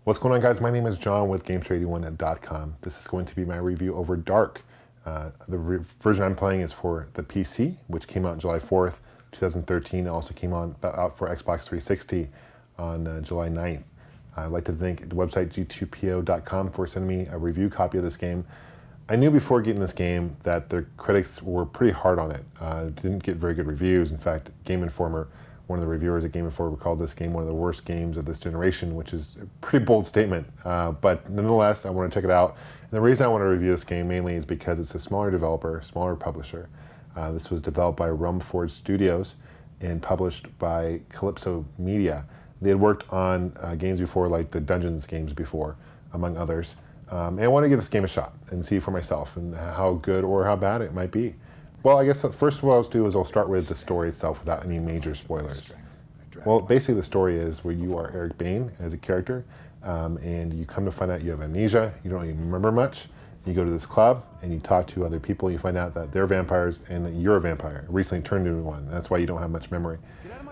What's going on, guys? My name is John with Gamester81.com. This is going to be my review over Dark. The version I'm playing is for the PC, which came out July 4th, 2013. It also came out for Xbox 360 on July 9th. I'd like to thank the website g2po.com for sending me a review copy of this game. I knew before getting this game that the critics were pretty hard on it. It didn't get very good reviews. In fact, Game Informer, one of the reviewers at Game Informer, called this game one of the worst games of this generation, which is a pretty bold statement. But nonetheless, I want to check it out. And the reason I want to review this game mainly is because it's a smaller developer, smaller publisher. This was developed by Rumforge Studios and published by Calypso Media. They had worked on games before, like the Dungeons games before, among others. And I want to give this game a shot and see for myself and how good or how bad it might be. Well, I guess first what I'll do is I'll start with the story itself without any major spoilers. Well, basically the story is where you are Eric Bane as a character, and you come to find out you have amnesia, you don't even remember much. You go to this club and you talk to other people, you find out that they're vampires and that you're a vampire, recently turned into one. That's why you don't have much memory.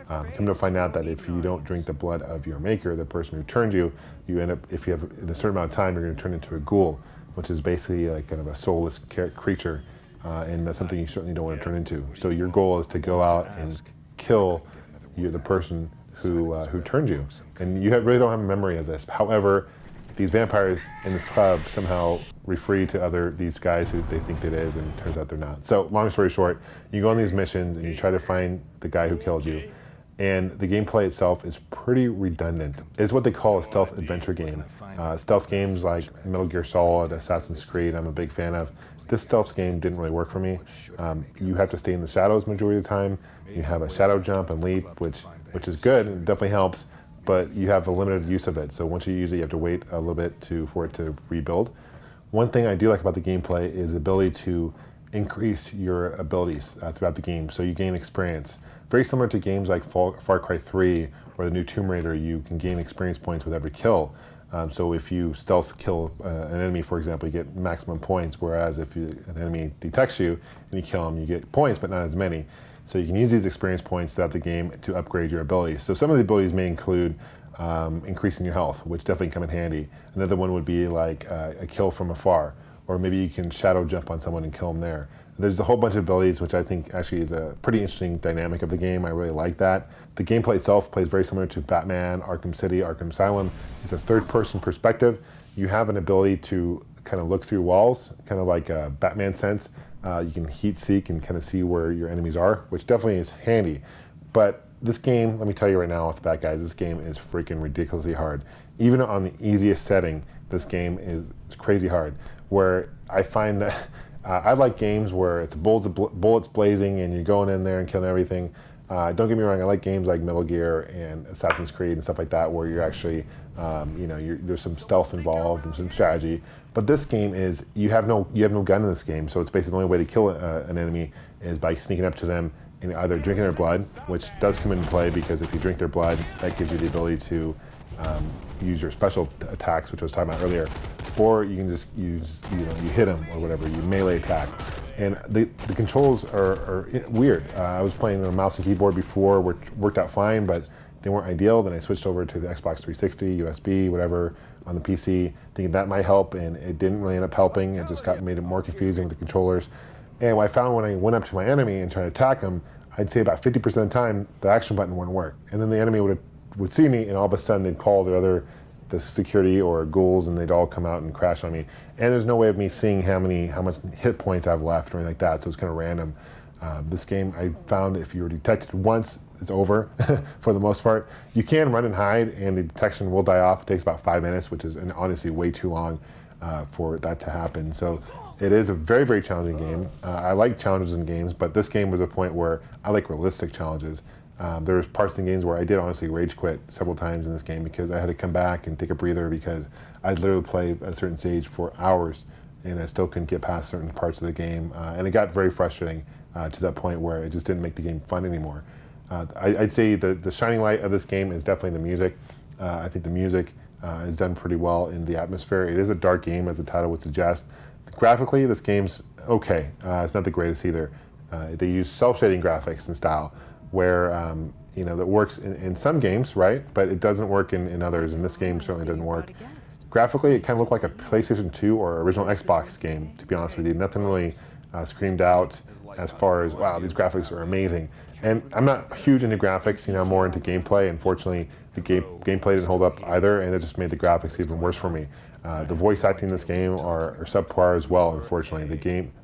Come to find out that if you don't drink the blood of your maker, the person who turned you, you end up, if you have in a certain amount of time, you're going to turn into a ghoul, which is basically like kind of a soulless creature, and that's something you certainly don't want to turn into. So your goal is to go out and kill the person who turned you, and you really don't have a memory of this. However, these vampires in this club somehow refer to these guys who they think it is, and it turns out they're not. So long story short, you go on these missions and you try to find the guy who killed you. And the gameplay itself is pretty redundant. It's what they call a stealth adventure game. Stealth games like Metal Gear Solid, Assassin's Creed, I'm a big fan of. This stealth game didn't really work for me. You have to stay in the shadows majority of the time. You have a shadow jump and leap, which is good, and it definitely helps, but you have a limited use of it. So once you use it, you have to wait a little bit for it to rebuild. One thing I do like about the gameplay is the ability to increase your abilities throughout the game, so you gain experience. Very similar to games like Far Cry 3 or the new Tomb Raider, you can gain experience points with every kill. So if you stealth kill an enemy, for example, you get maximum points, whereas if an enemy detects you and you kill them, you get points, but not as many. So you can use these experience points throughout the game to upgrade your abilities. So some of the abilities may include increasing your health, which definitely come in handy. Another one would be like a kill from afar, or maybe you can shadow jump on someone and kill them there. There's a whole bunch of abilities, which I think actually is a pretty interesting dynamic of the game. I really like that. The gameplay itself plays very similar to Batman, Arkham City, Arkham Asylum. It's a third-person perspective. You have an ability to kind of look through walls, kind of like a Batman sense. You can heat seek and kind of see where your enemies are, which definitely is handy. But this game, let me tell you right now off the bat, guys, this game is freaking ridiculously hard. Even on the easiest setting, this game is crazy hard, where I find that I like games where it's bullets blazing and you're going in there and killing everything. Don't get me wrong, I like games like Metal Gear and Assassin's Creed and stuff like that, where you're actually, there's some stealth involved and some strategy. But this game is, you have no gun in this game, so it's basically the only way to kill an enemy is by sneaking up to them and either drinking their blood, which does come into play because if you drink their blood, that gives you the ability to use your special attacks, which I was talking about earlier, or you can just use, you hit them or whatever, you melee attack. And the controls are weird. I was playing on a mouse and keyboard before, which worked out fine, but they weren't ideal. Then I switched over to the Xbox 360, USB, whatever, on the PC, thinking that might help, and it didn't really end up helping. It just made it more confusing with the controllers. And what I found when I went up to my enemy and tried to attack him, I'd say about 50% of the time, the action button wouldn't work. And then the enemy would see me, and all of a sudden they'd call the security or ghouls, and they'd all come out and crash on me. And there's no way of me seeing how much hit points I have left or anything like that, so it's kind of random. This game, I found if you were detected once, it's over for the most part. You can run and hide, and the detection will die off. It takes about 5 minutes, which is honestly way too long for that to happen. So it is a very, very challenging game. I like challenges in games, but this game was a point where I like realistic challenges. There was parts in games where I did honestly rage quit several times in this game because I had to come back and take a breather because I'd literally play a certain stage for hours and I still couldn't get past certain parts of the game. And it got very frustrating to that point where it just didn't make the game fun anymore. I'd say the shining light of this game is definitely the music. I think the music is done pretty well in the atmosphere. It is a dark game, as the title would suggest. Graphically, this game's okay. It's not the greatest either. They use cel shading graphics and style, where that works in some games, right? But it doesn't work in others, and this game certainly doesn't work. Graphically, it kind of looked like a PlayStation 2 or original Xbox game, to be honest with you. Nothing really screamed out as far as, wow, these graphics are amazing. And I'm not huge into graphics, I'm more into gameplay. Unfortunately, the gameplay didn't hold up either, and it just made the graphics even worse for me. The voice acting in this game are subpar as well, unfortunately.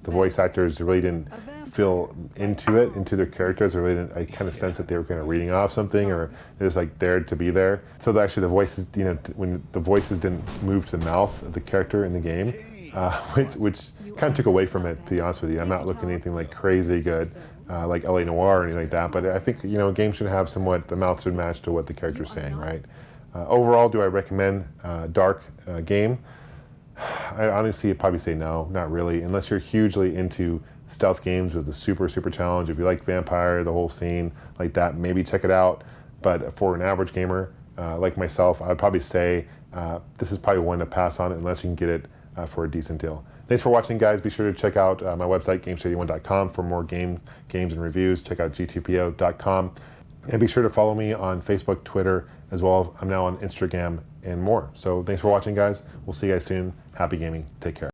The voice actors really didn't feel into their characters. I kind of sensed that they were kind of reading off something, or they're just like there to be there. So actually the voices, when the voices didn't move to the mouth of the character in the game, which kind of took away from it, to be honest with you. I'm not looking at anything like crazy good, like LA Noire or anything like that, but I think, a game should have somewhat, the mouth should match to what the character's saying, right? Overall, do I recommend Dark game? I honestly probably say no, not really, unless you're hugely into stealth games with a super challenge. If you like Vampire, the whole scene like that, maybe check it out. But for an average gamer like myself, I'd probably say this is probably one to pass on unless you can get it for a decent deal. Thanks for watching, guys. Be sure to check out my website, Gamester81.com, for more games and reviews. Check out gtpo.com. And be sure to follow me on Facebook, Twitter, as well. I'm now on Instagram and more. So thanks for watching, guys. We'll see you guys soon. Happy gaming. Take care.